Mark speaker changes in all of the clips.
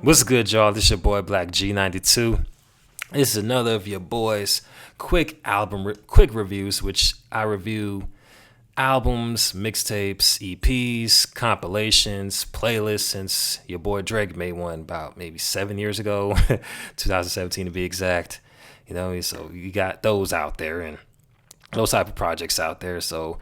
Speaker 1: What's good, y'all? This your boy Blak G 92. This is another of your boys' quick reviews, which I review albums, mixtapes, EPs, compilations, playlists. Since your boy Drake made one about maybe 7 years ago, 2017 to be exact. So you got those out there and those type of projects out there. So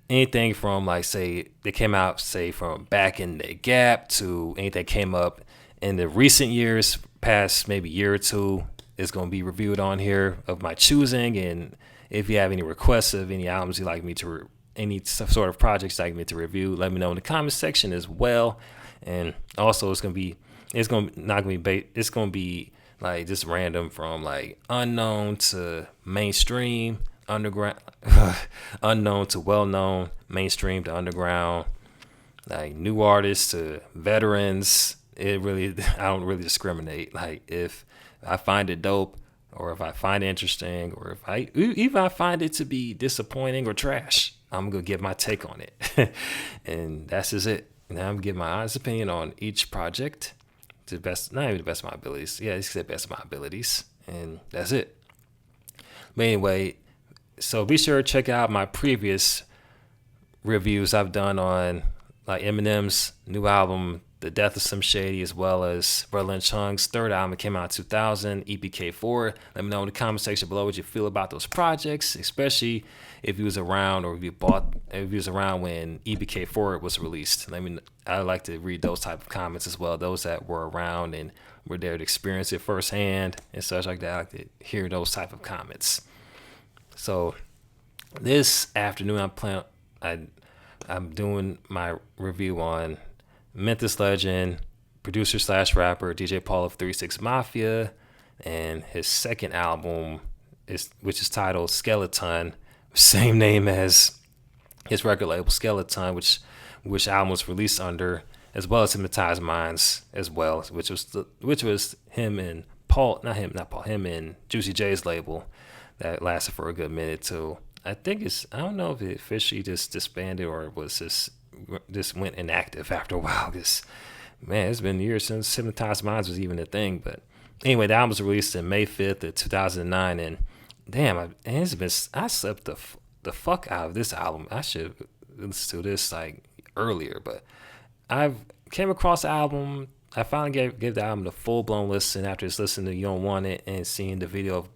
Speaker 1: anything from like say they came out say from back in the gap to anything that came up in the recent years, past maybe year or two, is going to be reviewed on here of my choosing. And if you have any requests of any albums you'd like me to any sort of projects you'd like me to review, let me know in the comment section as well. And also it's going to be like just random from like unknown to mainstream, underground, unknown to well-known, mainstream to underground, like new artists to veterans. I don't really discriminate. Like if I find it dope, or if I find it interesting, or if I find it to be disappointing or trash, I'm gonna give my take on it. And that's just it. Now I'm gonna give my honest opinion on each project to the best, not even the best of my abilities. Yeah, it's the best of my abilities, and that's it. But anyway, so be sure to check out my previous reviews I've done on like Eminem's new album, The Death of Slim Shady, as well as Berlin Chung's third album. It came out in 2000, EPK4. Let me know in the comment section below what you feel about those projects, especially if you was around or if you was around when EPK4 was released. I'd like to read those type of comments as well, those that were around and were there to experience it firsthand and such like that. I like to hear those type of comments. So this afternoon I'm doing my review on Memphis legend, producer / rapper DJ Paul of 3 6 Mafia, and his second album which is titled Skeleton, same name as his record label Skeleton, which album was released under, as well as Hypnotized Minds as well, which was him and him and Juicy J's label that lasted for a good minute too. I don't know if it officially just disbanded or it was just went inactive after a while. Man, it's been years since Hypnotized Minds was even a thing. But anyway, the album was released in May 5th of 2009, and damn, I slept the fuck out of this album. I should listen to this like earlier, but I've came across the album. I finally gave the album the full blown listen after just listening to You Don't Want It and seeing the video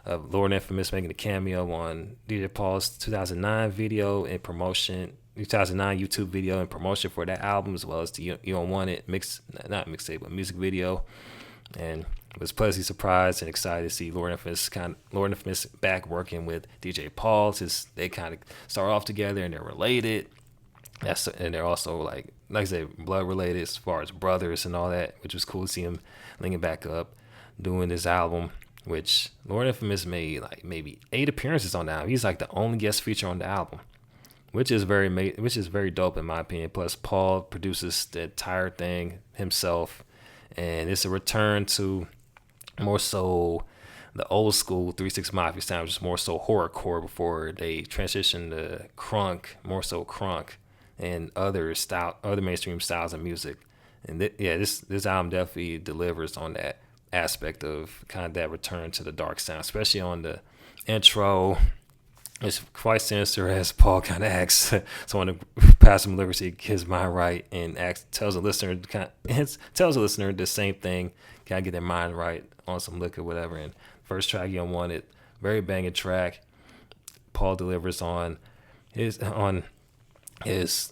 Speaker 1: of Lord Infamous making a cameo on DJ Paul's 2009 video and promotion, 2009 YouTube video and promotion for that album, as well as the You Don't Want It not mixtape, but music video. And was pleasantly surprised and excited to see Lord Infamous back working with DJ Paul. They kind of start off together and they're related. And they're also like I said, blood related as far as brothers and all that, which was cool to see him linking back up doing this album, which Lord Infamous made like maybe 8 appearances on the album. He's like the only guest feature on the album, which is very dope in my opinion. Plus, Paul produces the entire thing himself, and it's a return to more so the old school 3 6 Mafia sound, which is more so horrorcore before they transitioned to crunk, more so crunk, and other mainstream styles of music. And this album definitely delivers on that aspect of kind of that return to the dark sound, especially on the intro. It's quite sinister as Paul kind of asks someone to pass him liquor to get his mind right, and tells the listener the same thing, kind of get their mind right on some liquor, whatever. And first track, You Don't Want It, very banging track. Paul delivers on his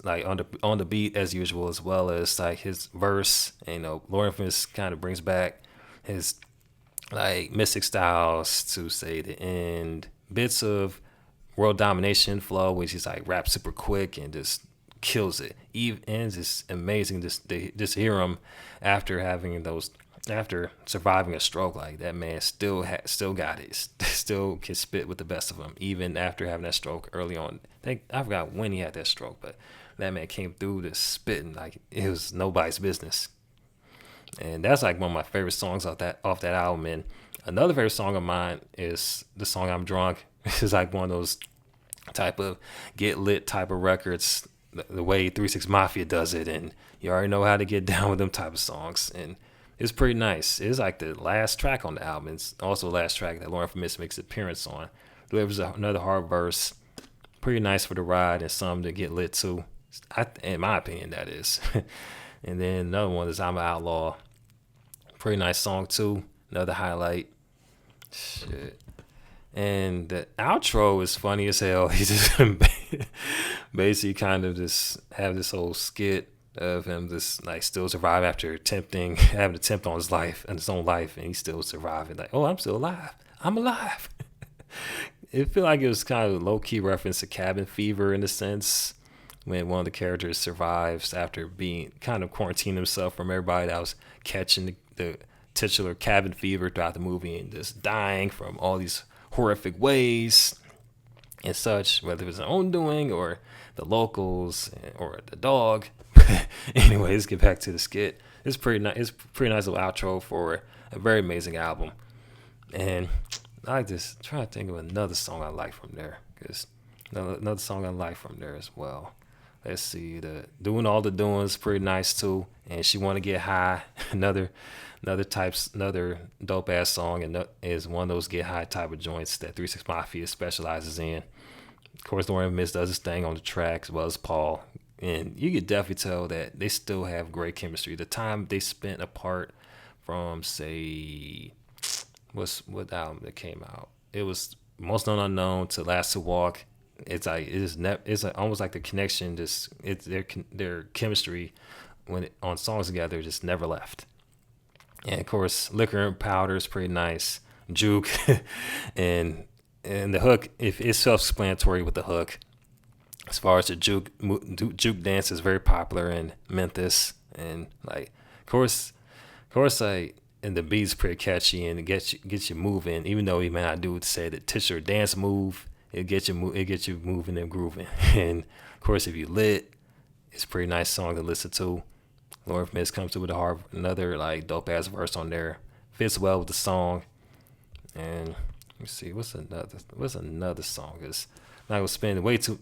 Speaker 1: like on the beat as usual, as well as like his verse. And Lord Infamous kind of brings back his like Mystic Styles to say the end, bits of world domination flow, which is like rap super quick and just kills it. And it's just amazing just hear him after surviving a stroke. Like that man still got it, still can spit with the best of them even after having that stroke early on. I forgot when he had that stroke, but that man came through this spitting like it was nobody's business. And that's like one of my favorite songs off that album. And another favorite song of mine is the song I'm Drunk. It's like one of those type of get lit type of records, the way 3 6 Mafia does it, and you already know how to get down with them type of songs. And It's pretty nice. It's like the last track on the album. It's also the last track that Lauren from Miss makes an appearance on. Delivers another hard verse. Pretty nice for the ride and some to get lit to. In my opinion, that is. And then another one is I'm an Outlaw. Pretty nice song too. Another highlight. Shit. And the outro is funny as hell. He just basically kind of just have this whole skit of him just like still survive after having to attempt on his own life, and he's still surviving. Like, oh, I'm still alive. I'm alive. It feel like it was kind of low key reference to Cabin Fever in a sense, when one of the characters survives after being kind of quarantined himself from everybody that was catching the titular cabin fever throughout the movie and just dying from all these horrific ways and such, whether it was his own doing or the locals or the dog. Anyways, get back to the skit. It's pretty nice. It's a pretty nice little outro for a very amazing album. And I just try to think of another song I like from there, because another song I like from there as well. Let's see, the Doing All the Doings pretty nice too, and She Want to Get High, another dope ass song, and is one of those get high type of joints that 3 6 Mafia specializes in. Of course, Lauren Miss does his thing on the track as well as Paul, and you could definitely tell that they still have great chemistry. The time they spent apart from, say, what album that came out? It was Most Known Unknown to Last to Walk. It's like it's almost like the connection. Just it's their chemistry on songs together just never left. And of course, Liquor and Powder is pretty nice. Juke, and the hook. If it's self-explanatory with the hook, as far as the juke dance is very popular in Memphis, and like of course, like. And the beat's pretty catchy and it gets you moving. Even though he may not do it to say the titular dance move, it gets you moving and grooving. And of course, if you lit, it's a pretty nice song to listen to. Lauren Miss comes through with another like dope ass verse on there. Fits well with the song. And let me see, what's another song? Cause I'm not gonna spend way too.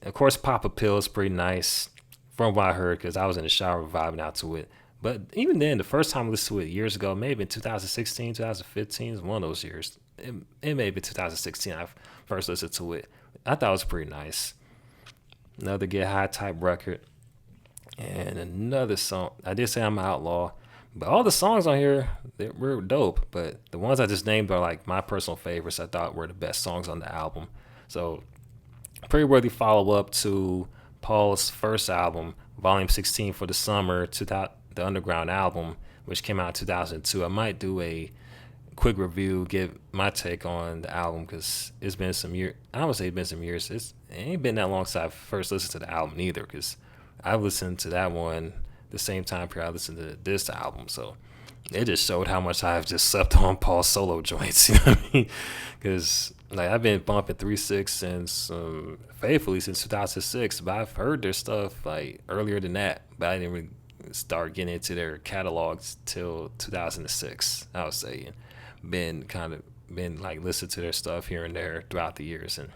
Speaker 1: Of course, Pop a Pill is pretty nice from what I heard, because I was in the shower vibing out to it. But even then, the first time I listened to it years ago, maybe in 2016, 2015, is one of those years. It may be 2016 I first listened to it. I thought it was pretty nice. Another get high type record. And another song. I did say I'm an Outlaw. But all the songs on here, they were dope. But the ones I just named are like my personal favorites. I thought were the best songs on the album. So, pretty worthy follow-up to Paul's first album, Volume 16 for the Summer, the Underground album, which came out in 2002. I might do a quick review, give my take on the album, because it's been some years. I don't want to say it's been some years. It ain't been that long since I first listened to the album either, because I listened to that one the same time period I listened to this album. So it just showed how much I've just slept on Paul's solo joints. You know what I mean? Because like I've been bumping 3 6 since faithfully since 2006, but I've heard their stuff like earlier than that, but I didn't really start getting into their catalogs till 2006. I would say, and been like listening to their stuff here and there throughout the years, and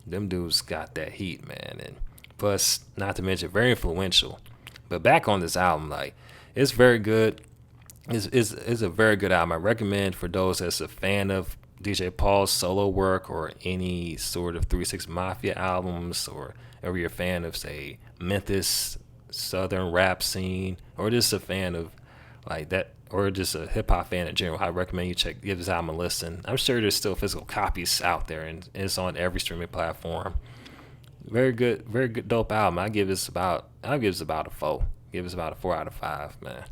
Speaker 1: them dudes got that heat, man. And plus, not to mention, very influential. But back on this album, like it's very good. It's a very good album. I recommend for those that's a fan of DJ Paul's solo work or any sort of 3 6 Mafia albums, or you're a fan of, say, Memphis Southern rap scene, or just a fan of like that, or just a hip hop fan in general. I recommend you give this album a listen. I'm sure there's still physical copies out there, and it's on every streaming platform. Very good, dope album. I give this about a 4. Give this about a 4 out of 5, man.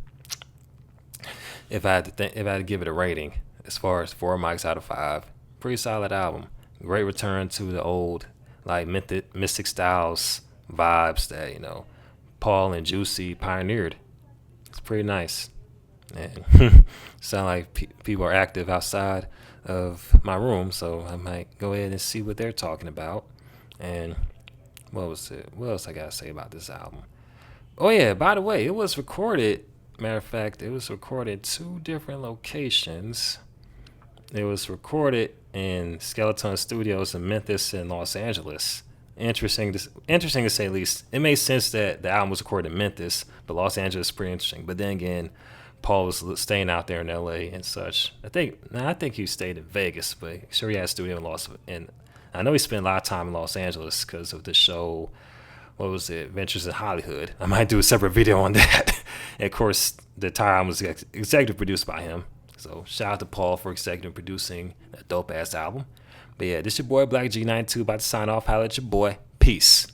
Speaker 1: If I had to give it a rating, as far as 4 mics out of 5, pretty solid album. Great return to the old like Mystic Styles vibes that Paul and Juicy pioneered. It's pretty nice. And sound like people are active outside of my room, so I might go ahead and see what they're talking about. And what else I gotta say about this album? Oh yeah, by the way, it was recorded. Matter of fact, it was recorded in 2 different locations. It was recorded in Skeleton Studios in Memphis and Los Angeles. Interesting to say the least. It made sense that the album was recorded in Memphis, but Los Angeles is pretty interesting. But then again, Paul was staying out there in L.A. and such. I think he stayed in Vegas, but sure he had a studio in and I know he spent a lot of time in Los Angeles because of the show. What was it? Adventures in Hollywood. I might do a separate video on that. And of course, the entire album was executive produced by him. So shout out to Paul for executive producing a dope ass album. But yeah, this your boy Blak G 92 about to sign off. Holla at your boy. Peace.